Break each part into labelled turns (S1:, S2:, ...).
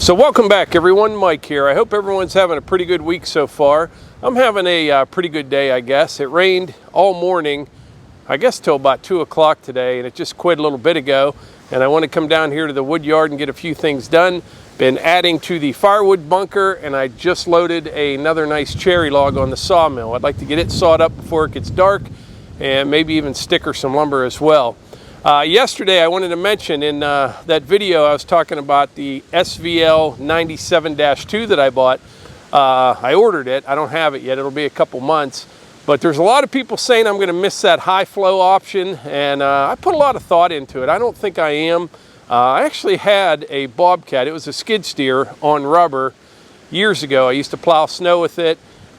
S1: So welcome back everyone, Mike here. I hope everyone's having a pretty good week so far. I'm having a pretty good day, I guess. It rained all morning, I guess till about 2 o'clock today, and it just quit a little bit ago. And I want to come down here to the wood yard and get a few things done. Been adding to the firewood bunker, and I just loaded another nice cherry log on the sawmill. I'd like to get it sawed up before it gets dark and maybe even sticker some lumber as well. Yesterday I wanted to mention in that video I was talking about the SVL 97-2 that I bought. I ordered it. I don't have it yet. It'll be a couple months. But there's a lot of people saying I'm going to miss that high flow option, and I put a lot of thought into it. I don't think I am. I actually had a Bobcat. It was a skid steer on rubber years ago. I used to plow snow with it,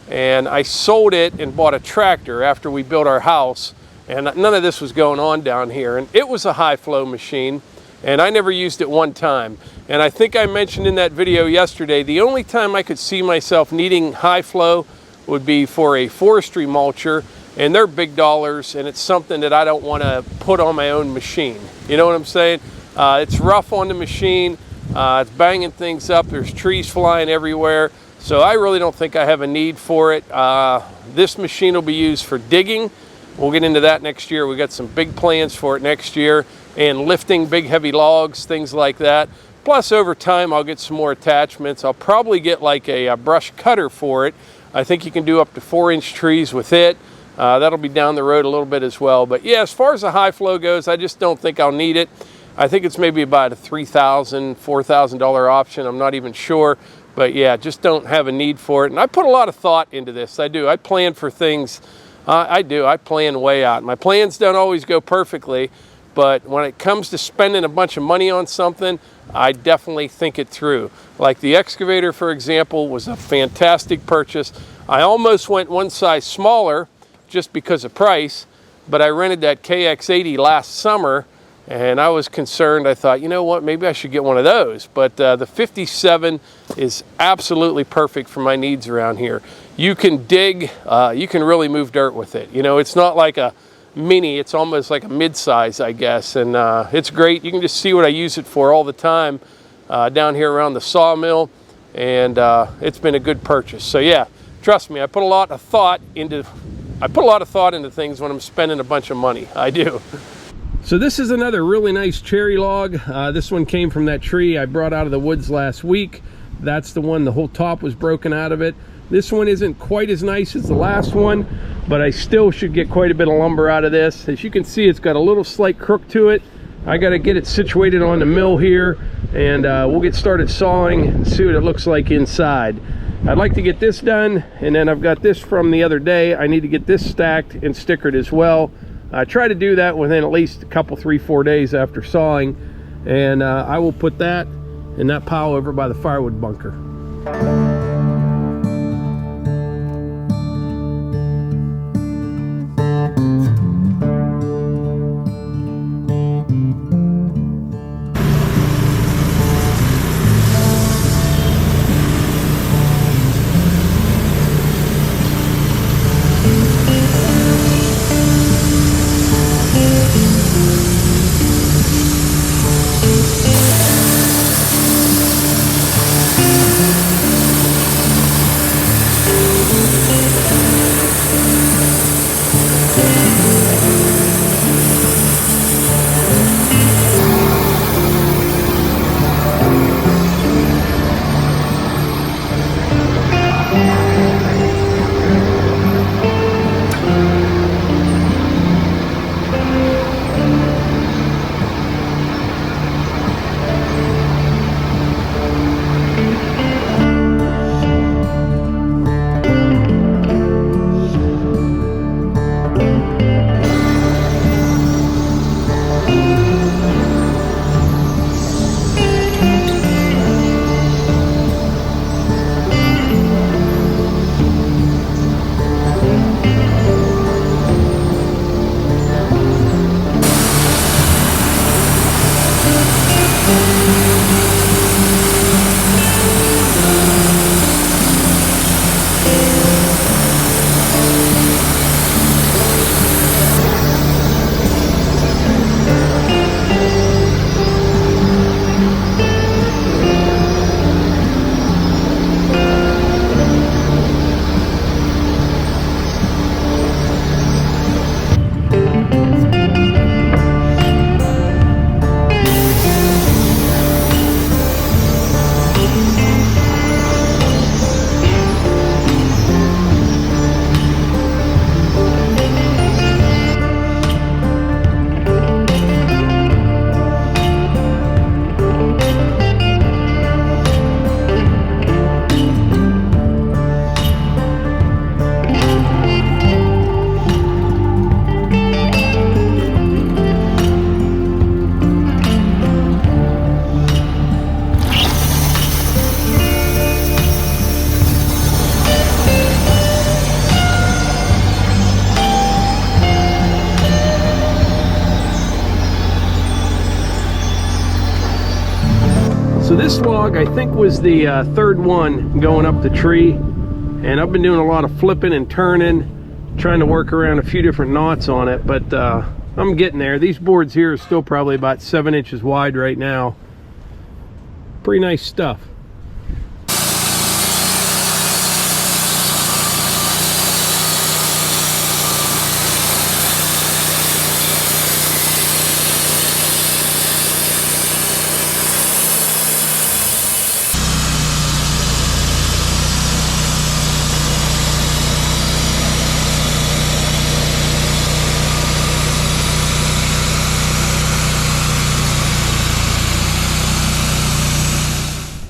S1: and I sold it and bought a tractor after we built our house. And none of this was going on down here. And it was a high flow machine, and I never used it one time. And I think I mentioned in that video yesterday, the only time I could see myself needing high flow would be for a forestry mulcher, and they're big dollars, and it's something that I don't want to put on my own machine. You know what I'm saying? It's rough on the machine, it's banging things up, there's trees flying everywhere, so I really don't think I have a need for it. This machine will be used for digging. We'll get into that next year. We got some big plans for it next year, and lifting big heavy logs, things like that. Plus over time I'll get some more attachments. I'll probably get like a brush cutter for it. I think you can do up to 4-inch trees with it. That'll be down the road a little bit as well. But yeah, as far as the high flow goes, I just don't think I'll need it. I think it's maybe about a $3,000, $4,000 option. I'm not even sure. But yeah, just don't have a need for it. And I put a lot of thought into this. I do. I plan for things. I do. I plan way out. My plans don't always go perfectly, but when it comes to spending a bunch of money on something, I definitely think it through. Like the excavator, for example, was a fantastic purchase. I almost went one size smaller just because of price, but I rented that KX057 last summer, and I was concerned. I thought, you know what, maybe I should get one of those. But the 57 is absolutely perfect for my needs around here. You can dig, you can really move dirt with it. You know, it's not like a mini, it's almost like a mid-size, I guess. And it's great. You can just see what I use it for all the time down here around the sawmill. And it's been a good purchase. So yeah, trust me, I put a lot of thought into things when I'm spending a bunch of money. I do. So this is another really nice cherry log. This one came from that tree I brought out of the woods last week. That's the one, the whole top was broken out of it. This one isn't quite as nice as the last one, but I still should get quite a bit of lumber out of this. As you can see, it's got a little slight crook to it. I got to get it situated on the mill here, and we'll get started sawing and see what it looks like inside. I'd like to get this done, and then I've got this from the other day. I need to get this stacked and stickered as well. I try to do that within at least a couple, 3-4 days after sawing, and I will put that in that pile over by the firewood bunker. So this log, I think, was the third one going up the tree, and I've been doing a lot of flipping and turning, trying to work around a few different knots on it, but I'm getting there. These boards here are still probably about 7 inches wide right now. Pretty nice stuff.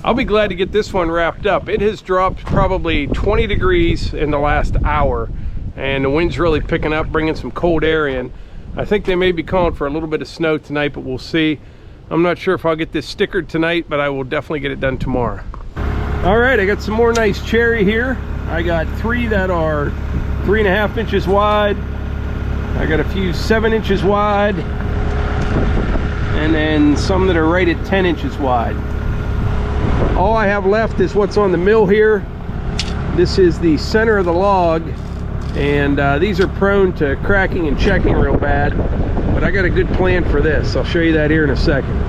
S1: I'll be glad to get this one wrapped up. It has dropped probably 20 degrees in the last hour, and the wind's really picking up, bringing some cold air in. I think they may be calling for a little bit of snow tonight, but we'll see. I'm not sure if I'll get this stickered tonight, but I will definitely get it done tomorrow. All right, I got some more nice cherry here. I got 3 that are 3.5 inches wide. I got a few 7 inches wide, and then some that are right at 10 inches wide. All I have left is what's on the mill here. This is the center of the log, and these are prone to cracking and checking real bad, but I got a good plan for this. I'll show you that here in a second.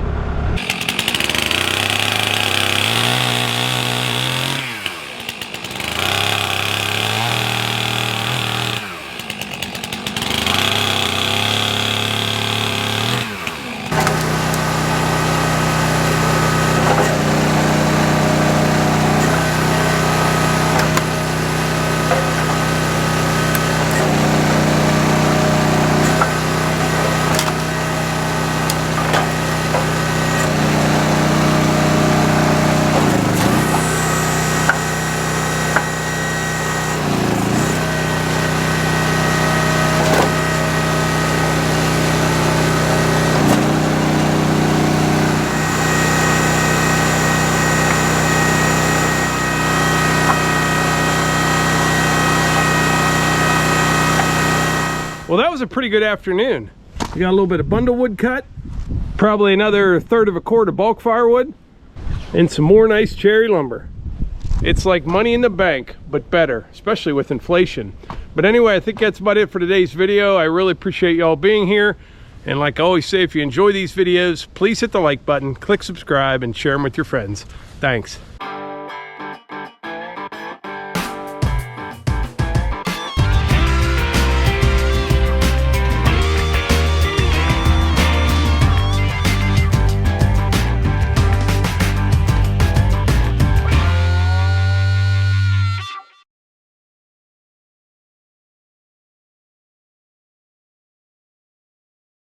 S1: Well, that was a pretty good afternoon. We got a little bit of bundle wood cut, probably another 1/3 of a cord of bulk firewood, and some more nice cherry lumber. It's like money in the bank, but better, especially with inflation. But anyway, I think that's about it for today's video. I really appreciate y'all being here. And like I always say, if you enjoy these videos, please hit the like button, click subscribe, and share them with your friends. Thanks.